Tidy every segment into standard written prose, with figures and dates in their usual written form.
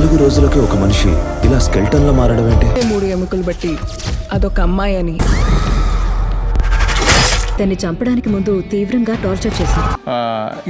4 రోజులకి ఒక మనిషి ఇలా స్కెల్టన్ లో మారడం ఏంటి? 3 ఎముకలు బట్టి అదొక అమ్మాయి అని. దాన్ని చంపడానికి ముందు తీవ్రంగా టార్చర్ చేశారు.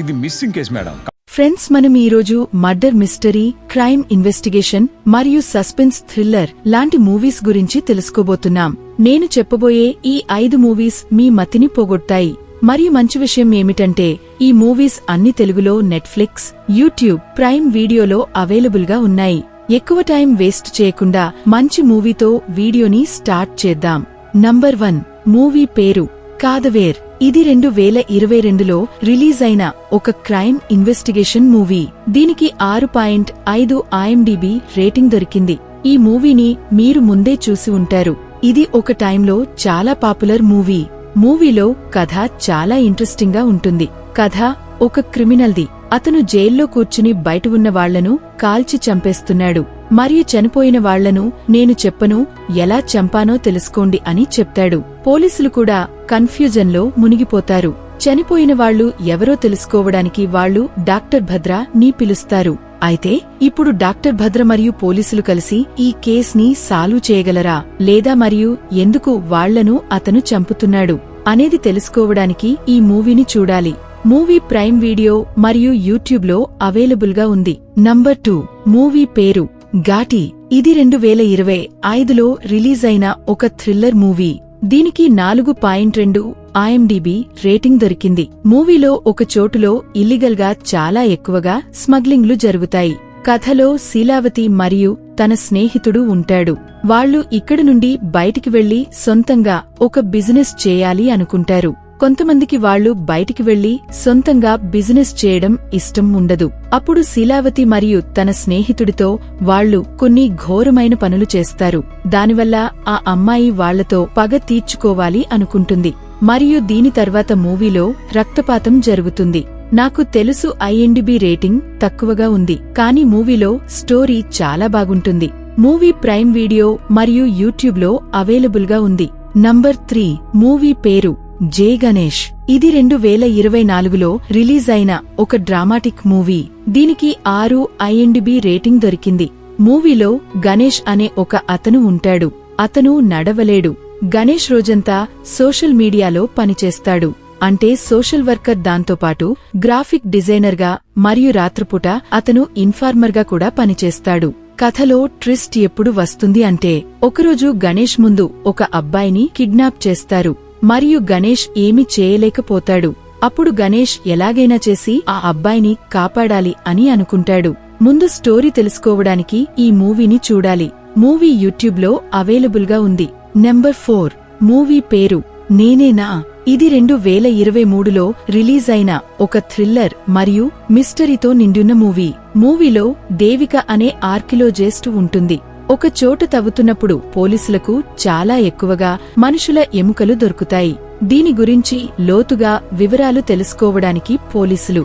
ఇది మిస్సింగ్ కేసు మేడం. ఫ్రెండ్స్, మనం ఈరోజు మర్డర్ మిస్టరీ, క్రైమ్ ఇన్వెస్టిగేషన్ మరియు సస్పెన్స్ థ్రిల్లర్ లాంటి మూవీస్ గురించి తెలుసుకోబోతున్నాం. నేను చెప్పబోయే ఈ 5 మూవీస్ మీ మతిని పోగొట్టాయి. మరియు మంచి విషయం ఏమిటంటే ఈ మూవీస్ అన్ని తెలుగులో నెట్ఫ్లిక్స్, యూట్యూబ్, ప్రైమ్ వీడియోలో అవైలబుల్ గా ఉన్నాయి. ఎక్కువ టైం వేస్ట్ చేయకుండా మంచి మూవీతో వీడియోని స్టార్ట్ చేద్దాం. నంబర్ 1 మూవీ పేరు కాదవేర్. ఇది 2022లో రిలీజ్ అయిన ఒక క్రైమ్ ఇన్వెస్టిగేషన్ మూవీ. దీనికి 6.5 IMDb రేటింగ్ దొరికింది. ఈ మూవీని మీరు ముందే చూసి ఉంటారు. ఇది ఒక టైంలో చాలా పాపులర్ మూవీ. మూవీలో కథ చాలా ఇంట్రెస్టింగ్ గా ఉంటుంది. కథ ఒక క్రిమినల్ది. అతను జైల్లో కూర్చుని బయట ఉన్న వాళ్లను కాల్చి చంపేస్తున్నాడు. మరియు చనిపోయిన వాళ్లను నేను చెప్పను, ఎలా చంపానో తెలుసుకోండి అని చెప్తాడు. పోలీసులు కూడా కన్ఫ్యూజన్లో మునిగిపోతారు. చనిపోయిన వాళ్లు ఎవరో తెలుసుకోవడానికి వాళ్లు డాక్టర్ భద్ర ని పిలుస్తారు. అయితే ఇప్పుడు డాక్టర్ భద్ర మరియు పోలీసులు కలిసి ఈ కేస్ని సాల్వ్ చేయగలరా లేదా మరియు ఎందుకు వాళ్లను అతను చంపుతున్నాడు అనేది తెలుసుకోవడానికి ఈ మూవీని చూడాలి. మూవీ ప్రైమ్ వీడియో మరియు యూట్యూబ్లో అవైలబుల్ గా ఉంది. నంబర్ 2 మూవీ పేరు ఘాటి. ఇది 2025లో రిలీజ్ అయిన ఒక థ్రిల్లర్ మూవీ. దీనికి 4.2 IMDb రేటింగ్ దొరికింది. మూవీలో ఒక చోటులో ఇల్లీగల్ గా చాలా ఎక్కువగా స్మగ్లింగ్లు జరుగుతాయి. కథలో శీలావతి మరియు తన స్నేహితుడు ఉంటాడు. వాళ్లు ఇక్కడి నుండి బయటికి వెళ్లి సొంతంగా ఒక బిజినెస్ చేయాలి అనుకుంటారు. కొంతమందికి వాళ్లు బయటికి వెళ్లి సొంతంగా బిజినెస్ చేయడం ఇష్టం ఉండదు. అప్పుడు శీలావతి మరియు తన స్నేహితుడితో వాళ్లు కొన్ని ఘోరమైన పనులు చేస్తారు. దానివల్ల ఆ అమ్మాయి వాళ్లతో పగ తీర్చుకోవాలి అనుకుంటుంది. మరియు దీని తర్వాత మూవీలో రక్తపాతం జరుగుతుంది. నాకు తెలుసు IMDb రేటింగ్ తక్కువగా ఉంది, కానీ మూవీలో స్టోరీ చాలా బాగుంటుంది. మూవీ ప్రైమ్ వీడియో మరియు యూట్యూబ్లో అవైలబుల్ గా ఉంది. నంబర్ 3 మూవీ పేరు జే గణేష్. ఇది 2024లో రిలీజ్ అయిన ఒక డ్రామాటిక్ మూవీ. దీనికి 6 IMDb రేటింగ్ దొరికింది. మూవీలో గణేష్ అనే ఒక అతను ఉంటాడు. అతను నడవలేడు. గణేష్ రోజంతా సోషల్ మీడియాలో పనిచేస్తాడు. అంటే సోషల్ వర్కర్, దాంతోపాటు గ్రాఫిక్ డిజైనర్ గా మరియు రాత్రిపూట అతను ఇన్ఫార్మర్ గా కూడా పనిచేస్తాడు. కథలో ట్విస్ట్ ఎప్పుడు వస్తుంది అంటే ఒకరోజు గణేష్ ముందు ఒక అబ్బాయిని కిడ్నాప్ చేస్తారు మరియు గణేష్ ఏమీ చేయలేకపోతాడు. అప్పుడు గణేష్ ఎలాగైనా చేసి ఆ అబ్బాయిని కాపాడాలి అని అనుకుంటాడు. ముందు స్టోరీ తెలుసుకోవడానికి ఈ మూవీని చూడాలి. మూవీ యూట్యూబ్లో అవైలబుల్ గా ఉంది. నంబర్ 4 మూవీ పేరు నేనేనా. ఇది 2023లో రిలీజ్ అయిన ఒక థ్రిల్లర్ మరియు మిస్టరీతో నిండున్న మూవీ. మూవీలో దేవిక అనే ఆర్కియోలాజిస్ట్ ఉంటుంది. ఒక చోటు తవ్వుతున్నప్పుడు పోలీసులకు చాలా ఎక్కువగా మనుషుల ఎముకలు దొరుకుతాయి. దీని గురించి లోతుగా వివరాలు తెలుసుకోవడానికి పోలీసులు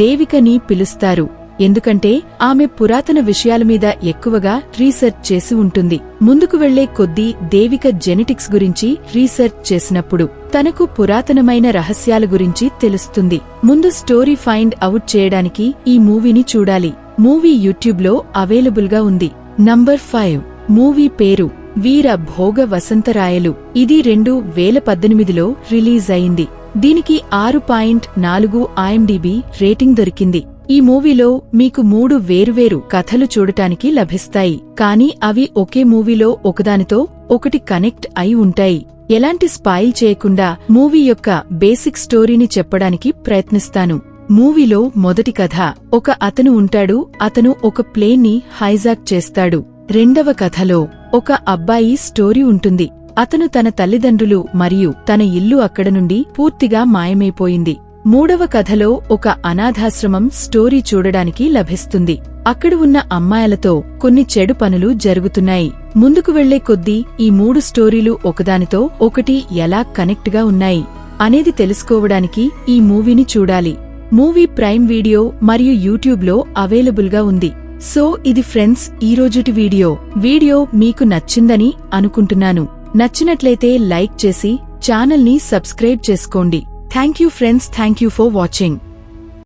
దేవికని పిలుస్తారు. ఎందుకంటే ఆమె పురాతన విషయాల మీద ఎక్కువగా రీసెర్చ్ చేసి ఉంటుంది. ముందుకు వెళ్లే కొద్దీ దేవిక జెనెటిక్స్ గురించి రీసెర్చ్ చేసినప్పుడు తనకు పురాతనమైన రహస్యాల గురించి తెలుస్తుంది. ముందు స్టోరీ ఫైండ్ అవుట్ చేయడానికి ఈ మూవీని చూడాలి. మూవీ యూట్యూబ్లో అవైలబుల్ గా ఉంది. నంబర్ 5 మూవీ పేరు వీర భోగ వసంతరాయలు. ఇది 2018లో రిలీజ్ అయింది. దీనికి 6.4 IMDb రేటింగ్ దొరికింది. ఈ మూవీలో మీకు 3 వేరువేరు కథలు చూడటానికి లభిస్తాయి, కానీ అవి ఒకే మూవీలో ఒకదానితో ఒకటి కనెక్ట్ అయి ఉంటాయి. ఎలాంటి స్పాయిల్ చేయకుండా మూవీ యొక్క బేసిక్ స్టోరీని చెప్పడానికి ప్రయత్నిస్తాను. మూవీలో మొదటి కథ ఒక అతను ఉంటాడు. అతను ఒక ప్లేన్ ని హైజాక్ చేస్తాడు. రెండవ కథలో ఒక అబ్బాయి స్టోరీ ఉంటుంది. అతను తన తల్లిదండ్రులు మరియు తన ఇల్లు అక్కడ నుండి పూర్తిగా మాయమైపోయింది. మూడవ కథలో ఒక అనాథాశ్రమం స్టోరీ చూడడానికి లభిస్తుంది. అక్కడ ఉన్న అమ్మాయిలతో కొన్ని చెడు పనులు జరుగుతున్నాయి. ముందుకు వెళ్లే కొద్దీ ఈ 3 స్టోరీలు ఒకదానితో ఒకటి ఎలా కనెక్ట్ గా ఉన్నాయి అనేది తెలుసుకోవడానికి ఈ మూవీని చూడాలి. మూవీ ప్రైమ్ వీడియో మరియు యూట్యూబ్లో అవైలబుల్ గా ఉంది. సో ఇది ఫ్రెండ్స్ ఈరోజుటి వీడియో మీకు నచ్చిందని అనుకుంటున్నాను. నచ్చినట్లయితే లైక్ చేసి ఛానల్ని సబ్స్క్రైబ్ చేసుకోండి. Thank you friends, thank you for watching.